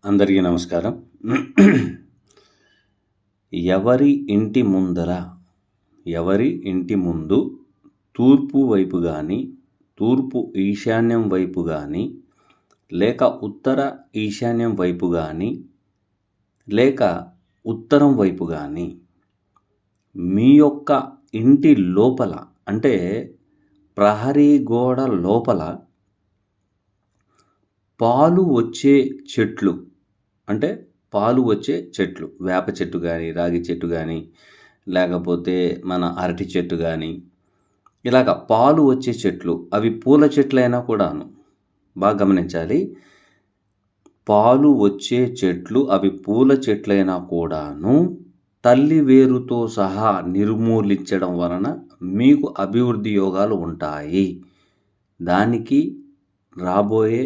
అందరికీ నమస్కారం. ఎవరి ఇంటి ముందర, ఎవరి ఇంటి ముందు తూర్పు వైపు గాని, తూర్పు ఈశాన్యం వైపు గాని, లేక ఉత్తర ఈశాన్యం వైపు గాని, లేక ఉత్తరం వైపు గాని, మీ యొక్క ఇంటి లోపల అంటే ప్రహరీ గోడ లోపల పాలు వచ్చే చెట్లు అంటే పాలు వచ్చే చెట్లు, వేప చెట్టు కానీ, రాగి చెట్టు కానీ, లేకపోతే మన అరటి చెట్టు కానీ, ఇలాగ పాలు వచ్చే చెట్లు, అవి పూల చెట్లైనా కూడాను బాగా గమనించాలి. పాలు వచ్చే చెట్లు అవి పూల చెట్లైనా కూడాను తల్లి వేరుతో సహా నిర్మూలించడం వలన మీకు అభివృద్ధి యోగాలు ఉంటాయి. దానికి రాబోయే